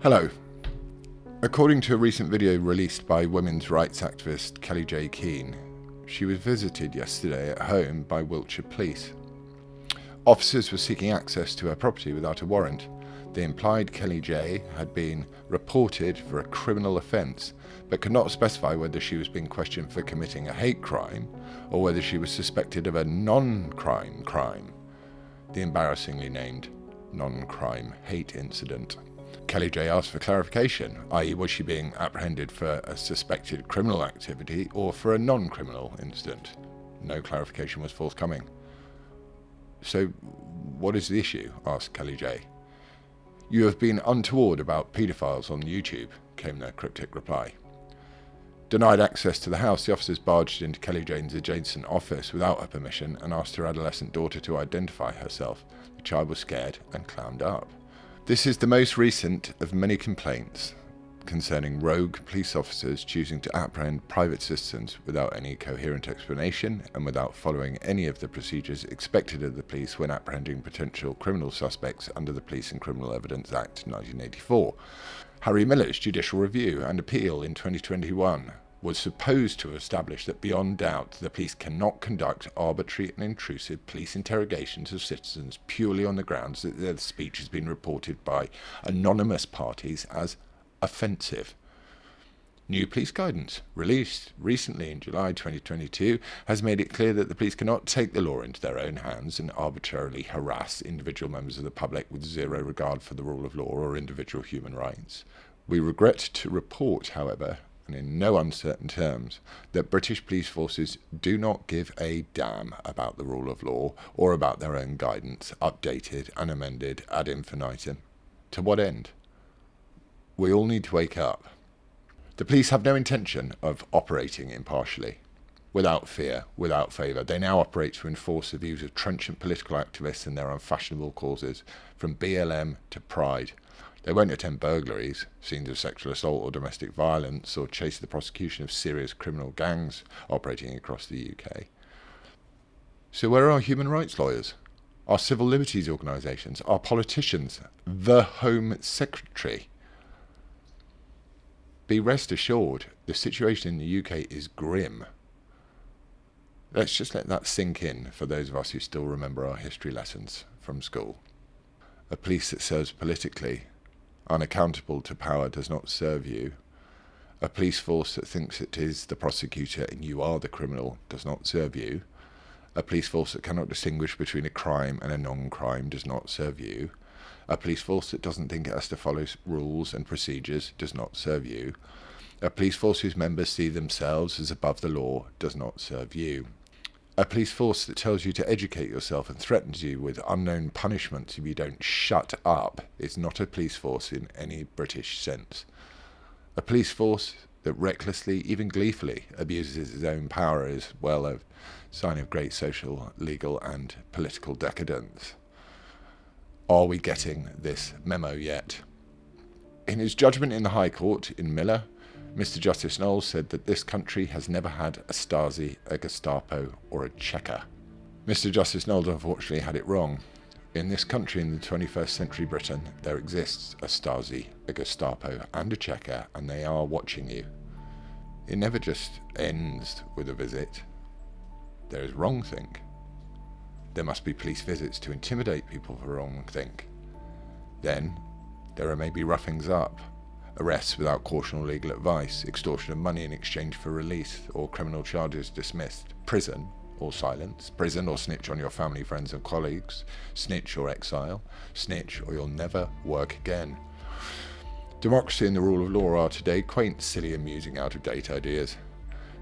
Hello. According to a recent video released by women's rights activist Kelly J. Keane, she was visited yesterday at home by Wiltshire police. Officers were seeking access to her property without a warrant. They implied Kelly J. had been reported for a criminal offence, but could not specify whether she was being questioned for committing a hate crime or whether she was suspected of a non-crime crime, the embarrassingly named non-crime hate incident. Kelly J. asked for clarification, i.e. was she being apprehended for a suspected criminal activity or for a non-criminal incident? No clarification was forthcoming. So, what is the issue? Asked Kelly J. You have been untoward about paedophiles on YouTube, came the cryptic reply. Denied access to the house, the officers barged into Kelly Jane's adjacent office without her permission and asked her adolescent daughter to identify herself. The child was scared and clammed up. This is the most recent of many complaints concerning rogue police officers choosing to apprehend private citizens without any coherent explanation and without following any of the procedures expected of the police when apprehending potential criminal suspects under the Police and Criminal Evidence Act 1984. Harry Miller's judicial review and appeal in 2021 was supposed to establish that beyond doubt the police cannot conduct arbitrary and intrusive police interrogations of citizens purely on the grounds that their speech has been reported by anonymous parties as offensive. New police guidance, released recently in July 2022, has made it clear that the police cannot take the law into their own hands and arbitrarily harass individual members of the public with zero regard for the rule of law or individual human rights. We regret to report, however, and in no uncertain terms, that British police forces do not give a damn about the rule of law or about their own guidance, updated and amended ad infinitum. To what end? We all need to wake up. The police have no intention of operating impartially, without fear, without favour. They now operate to enforce the views of trenchant political activists and their unfashionable causes, from BLM to Pride. They won't attend burglaries, scenes of sexual assault or domestic violence, or chase the prosecution of serious criminal gangs operating across the UK. So where are our human rights lawyers? Our civil liberties organisations? Our politicians? The Home Secretary? Be rest assured, the situation in the UK is grim. Let's just let that sink in for those of us who still remember our history lessons from school. A police that serves politically, unaccountable to power, does not serve you. A police force that thinks it is the prosecutor and you are the criminal does not serve you. A police force that cannot distinguish between a crime and a non-crime does not serve you. A police force that doesn't think it has to follow rules and procedures does not serve you. A police force whose members see themselves as above the law does not serve you. A police force that tells you to educate yourself and threatens you with unknown punishments if you don't shut up is not a police force in any British sense. A police force that recklessly, even gleefully, abuses its own power is, well, a sign of great social, legal and political decadence. Are we getting this memo yet? In his judgment in the High Court in Miller, Mr. Justice Knowles said that this country has never had a Stasi, a Gestapo or a Checker. Mr. Justice Knowles unfortunately had it wrong. In this country, in the 21st century Britain, there exists a Stasi, a Gestapo and a Checker, and they are watching you. It never just ends with a visit. There is wrongthink. There must be police visits to intimidate people for wrongthink. Then, there are maybe roughings up, arrests without caution or legal advice, extortion of money in exchange for release or criminal charges dismissed, prison or silence, prison or snitch on your family, friends and colleagues, snitch or exile, snitch or you'll never work again. Democracy and the rule of law are today quaint, silly, amusing, out-of-date ideas.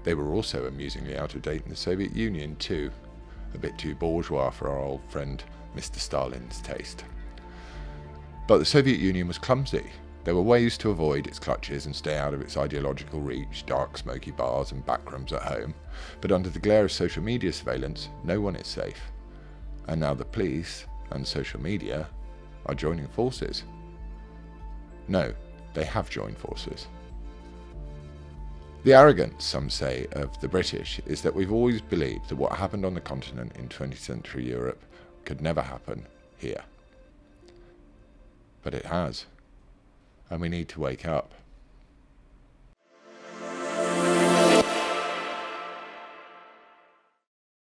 They were also amusingly out of date in the Soviet Union too. A bit too bourgeois for our old friend Mr. Stalin's taste. But the Soviet Union was clumsy. There were ways to avoid its clutches and stay out of its ideological reach, dark smoky bars and backrooms at home, but under the glare of social media surveillance, no one is safe. And now the police and social media are joining forces. No, they have joined forces. The arrogance, some say, of the British is that we've always believed that what happened on the continent in 20th century Europe could never happen here. But it has. and we need to wake up.